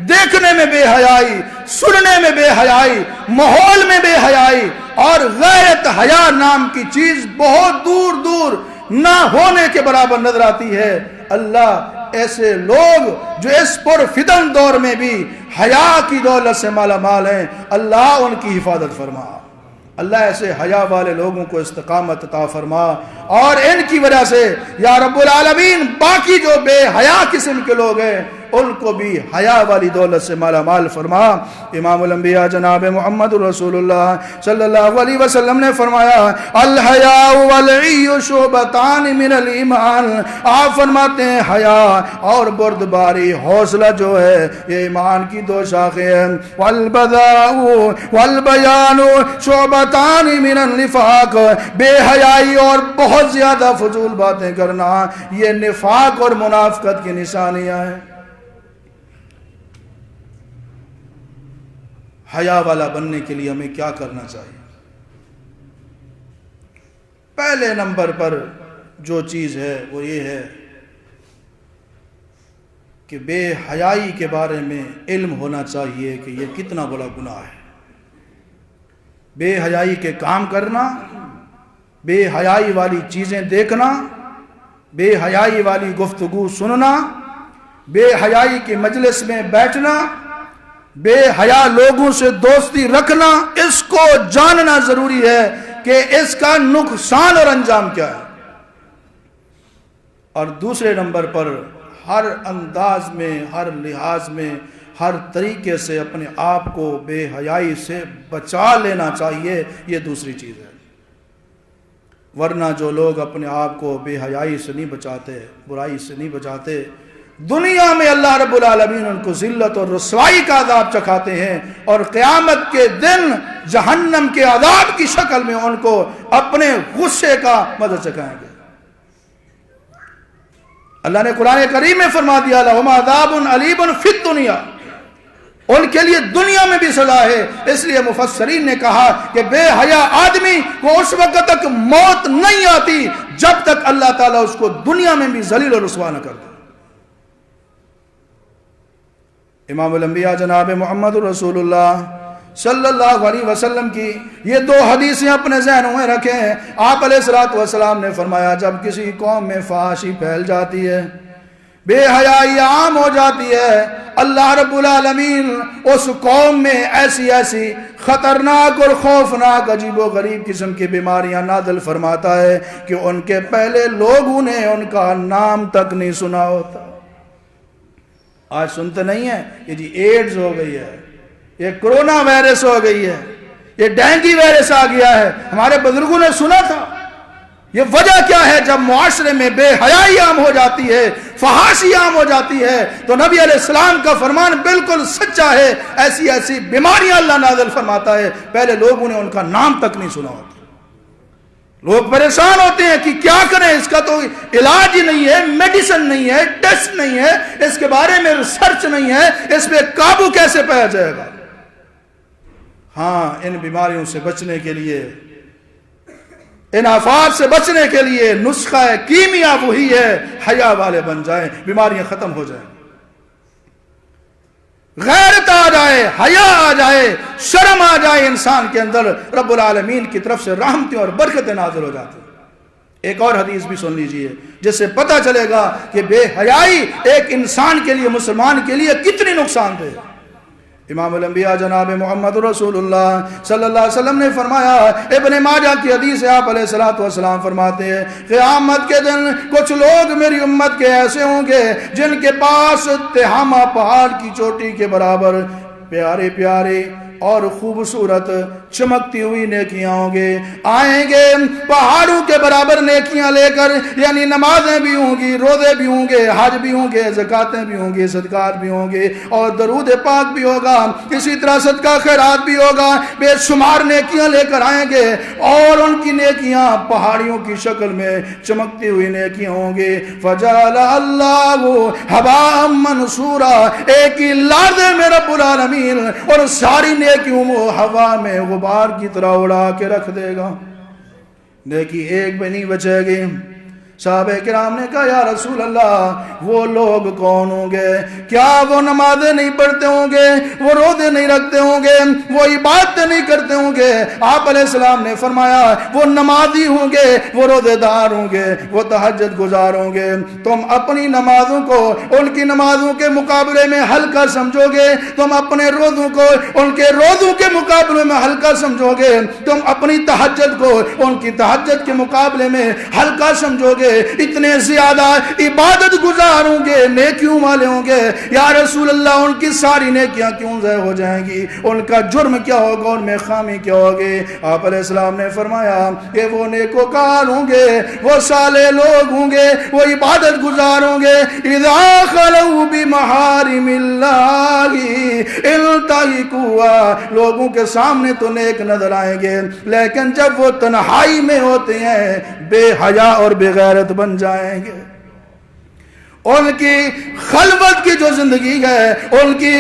دیکھنے میں بے حیائی، سننے میں بے حیائی، ماحول میں بے حیائی، اور غیرت حیا نام کی چیز بہت دور دور نہ ہونے کے برابر نظر آتی ہے۔ اللہ ایسے لوگ جو اس پر فتن دور میں بھی حیا کی دولت سے مالا مال ہیں، اللہ ان کی حفاظت فرما۔ اللہ ایسے حیا والے لوگوں کو استقامت عطا فرما، اور ان کی وجہ سے یا رب العالمین باقی جو بے حیا قسم کے لوگ ہیں ان کو بھی حیا والی دولت سے مالا مال فرما۔ امام الانبیاء جناب محمد رسول اللہ صلی اللہ علیہ وسلم نے فرمایا الحیاء والعی شعبتان من الایمان، آپ فرماتے ہیں حیا اور بردباری، حوصلہ جو ہے یہ ایمان کی دو شاخیں ہیں۔ والبذاء والبیان شعبتان من النفاق، بے حیائی اور بہت زیادہ فضول باتیں کرنا یہ نفاق اور منافقت کی نشانیاں ہیں۔ حیا والا بننے کے لیے ہمیں کیا کرنا چاہیے؟ پہلے نمبر پر جو چیز ہے وہ یہ ہے کہ بے حیائی کے بارے میں علم ہونا چاہیے کہ یہ کتنا بڑا گناہ ہے۔ بے حیائی کے کام کرنا، بے حیائی والی چیزیں دیکھنا، بے حیائی والی گفتگو سننا، بے حیائی کی مجلس میں بیٹھنا، بے حیا لوگوں سے دوستی رکھنا، اس کو جاننا ضروری ہے کہ اس کا نقصان اور انجام کیا ہے۔ اور دوسرے نمبر پر ہر انداز میں، ہر لحاظ میں، ہر طریقے سے اپنے آپ کو بے حیائی سے بچا لینا چاہیے، یہ دوسری چیز ہے۔ ورنہ جو لوگ اپنے آپ کو بے حیائی سے نہیں بچاتے، برائی سے نہیں بچاتے، دنیا میں اللہ رب العالمین ان کو ذلت اور رسوائی کا عذاب چکھاتے ہیں، اور قیامت کے دن جہنم کے عذاب کی شکل میں ان کو اپنے غصے کا مزہ چکھائیں گے۔ اللہ نے قرآن کریم میں فرما دیا لہم عذاب علیم فی الدنیا، ان کے لیے دنیا میں بھی سزا ہے۔ اس لیے مفسرین نے کہا کہ بے حیا آدمی کو اس وقت تک موت نہیں آتی جب تک اللہ تعالیٰ اس کو دنیا میں بھی ذلیل اور رسوا نہ کر دے۔ امام الانبیاء جناب محمد رسول اللہ صلی اللہ علیہ وسلم کی یہ دو حدیثیں اپنے ذہنوں میں رکھیں۔ آپ علیہ الصلوۃ والسلام نے فرمایا جب کسی قوم میں فحاشی پھیل جاتی ہے، بے حیائی عام ہو جاتی ہے، اللہ رب العالمین اس قوم میں ایسی ایسی خطرناک اور خوفناک عجیب و غریب قسم کی بیماریاں نازل فرماتا ہے کہ ان کے پہلے لوگوں نے ان کا نام تک نہیں سنا ہوتا۔ آج سنتے نہیں ہیں یہ جی ایڈز ہو گئی ہے، یہ کرونا وائرس ہو گئی ہے، یہ ڈینگی وائرس آ گیا ہے۔ ہمارے بزرگوں نے سنا تھا۔ یہ وجہ کیا ہے؟ جب معاشرے میں بے حیائی عام ہو جاتی ہے، فحاشی عام ہو جاتی ہے، تو نبی علیہ السلام کا فرمان بالکل سچا ہے، ایسی ایسی بیماریاں اللہ نازل فرماتا ہے پہلے لوگوں نے ان کا نام تک نہیں سنا ہوتا۔ لوگ پریشان ہوتے ہیں کہ کیا کریں، اس کا تو علاج ہی نہیں ہے، میڈیسن نہیں ہے، ٹیسٹ نہیں ہے، اس کے بارے میں ریسرچ نہیں ہے، اس پہ قابو کیسے پایا جائے گا۔ ہاں ان بیماریوں سے بچنے کے لیے، ان آفات سے بچنے کے لیے نسخہ کیمیا وہی ہے، حیا والے بن جائیں، بیماریاں ختم ہو جائیں، غیرت آ جائے، حیا آ جائے، شرم آ جائے انسان کے اندر، رب العالمین کی طرف سے رحمتیں اور برکتیں نازل ہو جاتی ہیں۔ ایک اور حدیث بھی سن لیجئے جس سے پتہ چلے گا کہ بے حیائی ایک انسان کے لیے، مسلمان کے لیے کتنی نقصان دہ ہے۔ امام الانبیاء جناب محمد رسول اللہ صلی اللہ علیہ وسلم نے فرمایا، ابن ماجہ کی حدیث ہے، آپ علیہ السلام فرماتے ہیں قیامت کے دن کچھ لوگ میری امت کے ایسے ہوں گے جن کے پاس تہامہ پہاڑ کی چوٹی کے برابر پیارے پیارے اور خوبصورت چمکتی ہوئی نیکیاں ہوں گے، آئیں گے پہاڑوں کے برابر نیکیاں لے کر، یعنی نمازیں بھی ہوں گی، روزے بھی ہوں گے، حج بھی ہوں گے، زکاتیں بھی ہوں گی، صدقات بھی ہوں گے، اور درود پاک بھی ہوگا، اسی طرح صدقہ خیرات بھی ہوگا، بے شمار نیکیاں لے کر آئیں گے، اور ان کی نیکیاں پہاڑیوں کی شکل میں چمکتی ہوئی نیکیاں ہوں گے۔ فجعل اللہ ہباء منصورا، ایک ہی لرزے میں رب العالمین اور ساری نیکیوں وہ ہوا میں غبار کی طرح اڑا کے رکھ دے گا، نیکی ایک بھی نہیں بچے گی۔ صحابہ کرام نے کہا یا رسول اللہ وہ لوگ کون ہوں گے؟ کیا وہ نمازیں نہیں پڑھتے ہوں گے، وہ روزے نہیں رکھتے ہوں گے، وہ عبادتیں نہیں کرتے ہوں گے؟ آپ علیہ السلام نے فرمایا وہ نمازی ہوں گے، وہ روزے دار ہوں گے، وہ تہجد گزار ہوں گے۔ تم اپنی نمازوں کو ان کی نمازوں کے مقابلے میں ہلکا سمجھو گے، تم اپنے روزوں کو ان کے روزوں کے مقابلے میں ہلکا سمجھو گے، تم اپنی تہجد کو ان کی تہجد کے مقابلے میں ہلکا سمجھو گے، اتنے زیادہ عبادت گزار ہوں گے، نیکیوں والے ہوں گے۔ یا رسول اللہ ان کی ساری نیکیاں کیوں ضائع ہو جائیں گی؟ ان کا جرم کیا ہوگا، ان میں خامی کیا ہوگی؟ آپ علیہ السلام نے فرمایا کہ وہ نیکوکار ہوں گے، وہ صالح لوگ ہوں گے، وہ عبادت گزار ہوں گے۔ اذا خلوا بمحارم اللہ التہکوا، لوگوں کے سامنے تو نیک نظر آئیں گے، لیکن جب وہ تنہائی میں ہوتے ہیں بے حیا اور بے غیرت بن جائیں گے۔ ان کی خلوت کی جو زندگی ہے، ان کی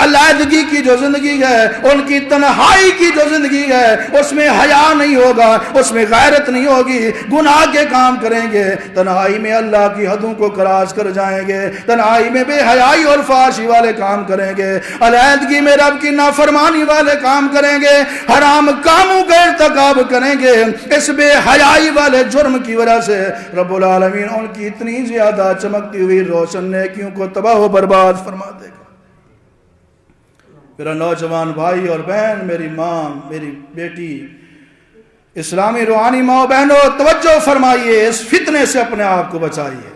علیحدگی کی جو زندگی ہے، ان کی تنہائی کی جو زندگی ہے، اس میں حیا نہیں ہوگا، اس میں غیرت نہیں ہوگی، گناہ کے کام کریں گے، تنہائی میں اللہ کی حدوں کو کراس کر جائیں گے، تنہائی میں بے حیائی اور فحاشی والے کام کریں گے، علیحدگی میں رب کی نافرمانی والے کام کریں گے، حرام کاموں کا ارتکاب کریں گے۔ اس بے حیائی والے جرم کی وجہ سے رب العالمین ان کی اتنی زیادہ چمکتی ہوئی روشن نیکیوں کو تباہ و برباد فرما دے گا۔ میرا نوجوان بھائی اور بہن، میری ماں، میری بیٹی، اسلامی روحانی ماں و بہنوں، توجہ فرمائیے، اس فتنے سے اپنے آپ کو بچائیے۔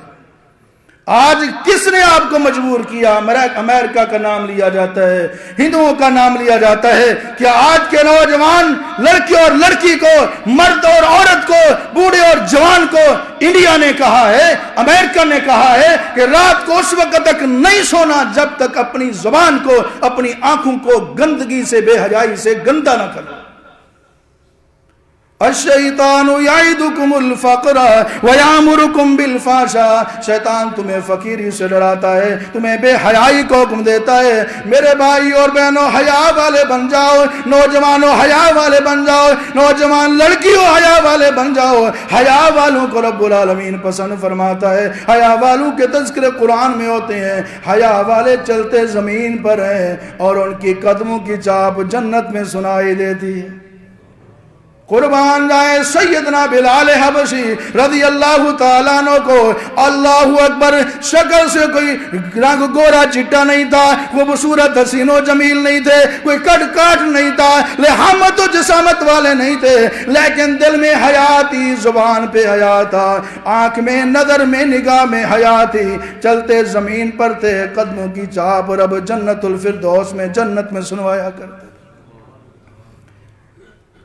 آج کس نے آپ کو مجبور کیا؟ امریکہ کا نام لیا جاتا ہے، ہندوؤں کا نام لیا جاتا ہے، کیا آج کے نوجوان لڑکی اور لڑکی کو، مرد اور عورت کو، بوڑھے اور جوان کو انڈیا نے کہا ہے، امریکہ نے کہا ہے کہ رات کو اس وقت تک نہیں سونا جب تک اپنی زبان کو، اپنی آنکھوں کو گندگی سے، بے حیائی سے گندا نہ کرو۔ الشیطان یعدکم الفقر ویامرکم بالفحشاء، شیطان تمہیں فقیری سے ڈراتا ہے، تمہیں بے حیائی کو حکم دیتا ہے۔ میرے بھائی اور بہنوں، حیا والے بن جاؤ، نوجوانوں حیا والے بن جاؤ، نوجوان لڑکیوں حیا والے بن جاؤ۔ حیا والوں کو رب العالمین پسند فرماتا ہے، حیا والوں کے تذکرے قرآن میں ہوتے ہیں۔ حیا والے چلتے زمین پر ہیں اور ان کی قدموں کی چاپ جنت میں سنائی دیتی ہے۔ قربان جائے سیدنا بلال حبشی رضی اللہ تعالیٰ عنہ کو، اللہ اکبر، شکل سے کوئی رنگ گورا چٹا نہیں تھا، خوبصورت حسین و جمیل نہیں تھے، کوئی کٹ کاٹ نہیں تھا، لحامت و جسامت والے نہیں تھے، لیکن دل میں حیا تھی، زبان پہ حیا تھا، آنکھ میں، نظر میں، نگاہ میں حیا تھی، چلتے زمین پر تھے، قدموں کی چاپ رب جنت الفردوس میں، جنت میں سنوایا کرتے۔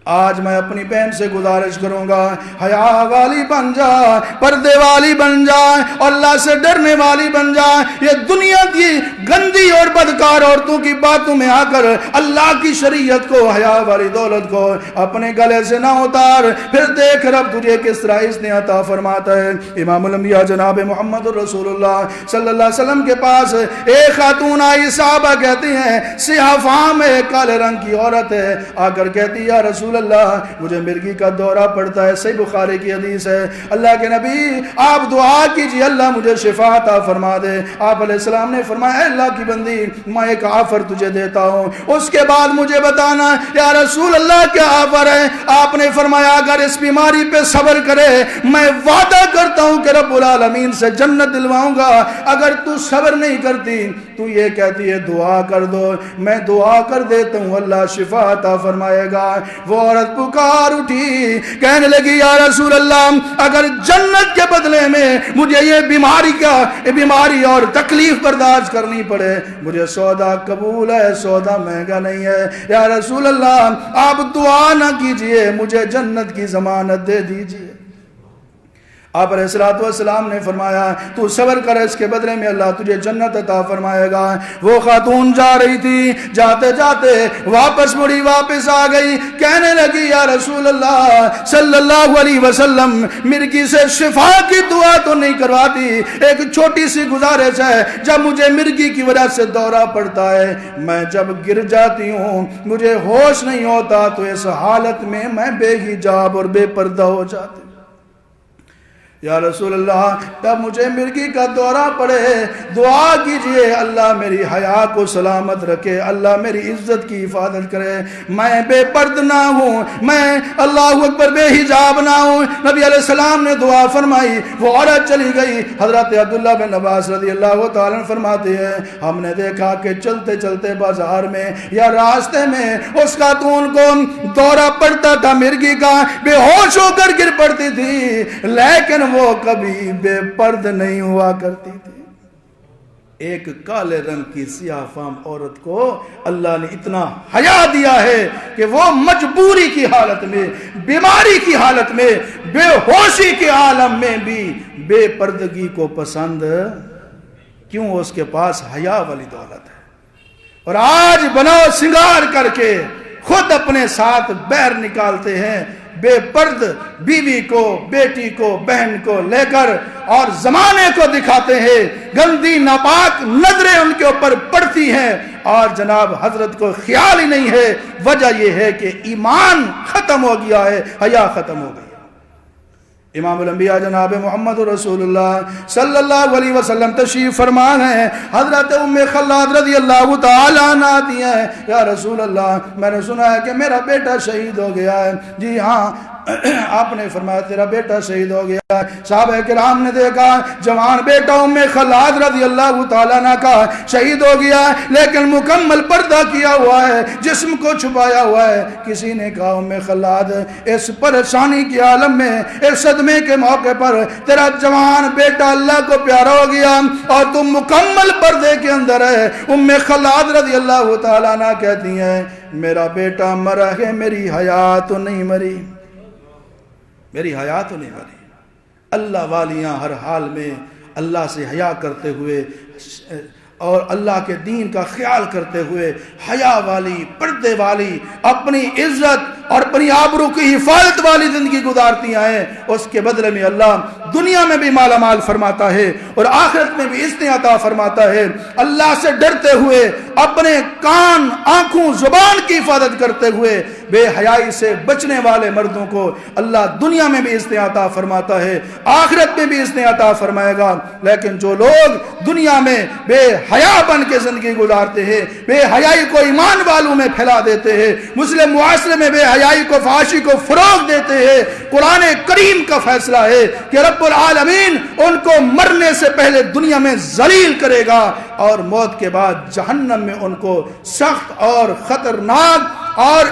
آج میں اپنی بہن سے گزارش کروں گا، حیا والی بن جا، پردے والی بن جا، اور اللہ سے ڈرنے والی بن جا۔ یہ دنیا کی گندی اور اور بدکار عورتوں کی باتوں میں آ کر اللہ کی شریعت کو، حیا والی دولت کو اپنے گلے سے نہ اتار، پھر دیکھ رب تجھے کس طرح اس نے عطا فرماتا ہے۔ امام الانبیاء جناب محمد رسول اللہ صلی اللہ علیہ وسلم کے پاس ایک خاتون آئی، صحابہ کہتی ہیں سیاہ فام ہے، کالے رنگ کی عورت ہے، آ کر کہتی یا رسول اللہ مجھے مرگی کا دورہ پڑتا ہے، صحیح بخاری کی حدیث ہے، اللہ کے نبی آپ دعا کیجئے اللہ مجھے شفا عطا فرما دے۔ آپ علیہ السلام نے فرمایا اے اللہ کی بندی میں ایک آفر تجھے دیتا ہوں، اس کے بعد مجھے بتانا یا رسول اللہ کیا آفر ہے؟ آپ نے فرمایا اگر اس بیماری پہ صبر کرے میں وعدہ کرتا ہوں کہ رب العالمین سے جنت دلواؤں گا، اگر تو صبر نہیں کرتی تو یہ کہتی ہے دعا کر دو، میں دعا کر دیتا ہوں اللہ شفا عطا فرمائے گا۔ وہ عورت پکار اٹھی کہنے لگی یا رسول اللہ اگر جنت کے بدلے میں مجھے یہ بیماری اور تکلیف برداشت کرنی پڑے مجھے سودا قبول ہے، سودا مہنگا نہیں ہے، یا رسول اللہ آپ دعا نہ کیجئے مجھے جنت کی ضمانت دے دیجئے۔ آپ علیہ السلام نے فرمایا تو صبر کر اس کے بدلے میں اللہ تجھے جنت عطا فرمائے گا۔ وہ خاتون جا رہی تھی، جاتے جاتے واپس مڑی، واپس آ گئی، کہنے لگی یا رسول اللہ صلی اللہ علیہ وسلم مرگی سے شفا کی دعا تو نہیں کرواتی، ایک چھوٹی سی گزارش ہے، جب مجھے مرگی کی وجہ سے دورہ پڑتا ہے میں جب گر جاتی ہوں مجھے ہوش نہیں ہوتا تو اس حالت میں میں بے حجاب اور بے پردہ ہو جاتی، یا رسول اللہ تب مجھے مرگی کا دورہ پڑے دعا کیجئے اللہ میری حیا کو سلامت رکھے، اللہ میری عزت کی حفاظت کرے، میں بے پرد نہ ہوں، میں اللہ اکبر بے حجاب نہ ہوں۔ نبی علیہ السلام نے دعا فرمائی، وہ عورت چلی گئی۔ حضرت عبداللہ بن عباس رضی اللہ تعالیٰ فرماتے ہیں ہم نے دیکھا کہ چلتے چلتے بازار میں یا راستے میں اس خاتون کو دورہ پڑتا تھا مرگی کا، بے ہوش ہو کر گر پڑتی تھی، لیکن وہ کبھی بے پرد نہیں ہوا کرتی تھی۔ ایک کالے رنگ کی سیاہ فام عورت کو اللہ نے اتنا حیا دیا ہے کہ وہ مجبوری کی حالت میں، بیماری کی حالت میں، بے ہوشی کے عالم میں بھی بے پردگی کو پسند کیوں؟ اس کے پاس حیا والی دولت ہے۔ اور آج بناؤ سنگار کر کے خود اپنے ساتھ بیر نکالتے ہیں، بے پرد بیوی کو، بیٹی کو، بہن کو لے کر اور زمانے کو دکھاتے ہیں، گندی ناپاک نظریں ان کے اوپر پڑتی ہیں اور جناب حضرت کو خیال ہی نہیں ہے۔ وجہ یہ ہے کہ ایمان ختم ہو گیا ہے، حیا ختم ہو گئی۔ امام الانبیاء جناب محمد رسول اللہ صلی اللہ علیہ وسلم تشریف فرما ہیں، حضرت ام خلاد رضی اللہ تعالیٰ عنہ آتی ہیں یا رسول اللہ میں نے سنا ہے کہ میرا بیٹا شہید ہو گیا ہے۔ جی ہاں آپ نے فرمایا تیرا بیٹا شہید ہو گیا ہے۔ صحابہ کرام نے دیکھا جوان بیٹا ام خلاد رضی اللہ تعالیٰ عنہ کا شہید ہو گیا ہے لیکن مکمل پردہ کیا ہوا ہے، جسم کو چھپایا ہوا ہے۔ کسی نے کہا ام خلاد اس پریشانی کے عالم میں، اس صدمے کے موقع پر تیرا جوان بیٹا اللہ کو پیارا ہو گیا اور تم مکمل پردے کے اندر ہے۔ ام خلاد رضی اللہ تعالیٰ عنہ کہتی ہیں میرا بیٹا مرا ہے میری حیات تو نہیں مری، میری حیات تو نہیں مری۔ اللہ والیاں ہر حال میں اللہ سے حیا کرتے ہوئے اور اللہ کے دین کا خیال کرتے ہوئے حیا والی، پردے والی، اپنی عزت اور اپنی آبرو کی حفاظت والی زندگی گزارتی ہیں۔ اس کے بدلے میں اللہ دنیا میں بھی مالا مال فرماتا ہے اور آخرت میں بھی اس نے عطا فرماتا ہے۔ اللہ سے ڈرتے ہوئے، اپنے کان، آنکھوں، زبان کی حفاظت کرتے ہوئے بے حیائی سے بچنے والے مردوں کو اللہ دنیا میں بھی اس نے عطا فرماتا ہے، آخرت میں بھی اس نے عطا فرمائے گا۔ لیکن جو لوگ دنیا میں بے حیا بن کے زندگی گزارتے ہیں، بے حیائی کو ایمان والوں میں پھیلا دیتے ہیں، مسلم معاشرے میں بے حیائی کو، فحاشی کو فروغ دیتے ہیں، قرآن کریم کا فیصلہ ہے کہ رب العالمین ان کو مرنے سے پہلے دنیا میں ذلیل کرے گا اور موت کے بعد جہنم میں ان کو سخت اور خطرناک اور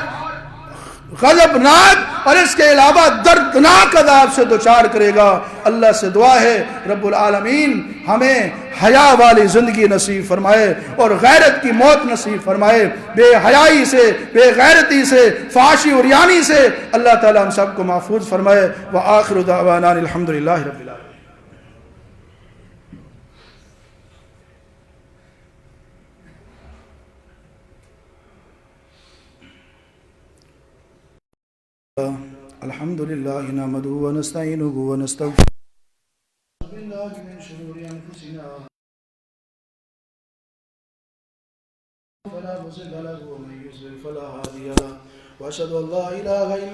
غضبناک اور اس کے علاوہ دردناک عذاب سے دوچار کرے گا۔ اللہ سے دعا ہے رب العالمین ہمیں حیا والی زندگی نصیب فرمائے اور غیرت کی موت نصیب فرمائے۔ بے حیائی سے، بے غیرتی سے، فحاشی اور ریانی سے اللہ تعالیٰ ہم سب کو محفوظ فرمائے۔ وآخر دعوانا الحمدللہ رب العالمین۔ الحمد لله نحمده ونستعينه ونستغفره بالله من شرور أنفسنا فلا مضل له ومن يضلل فلا هادي له وأشهد أن لا إله إلا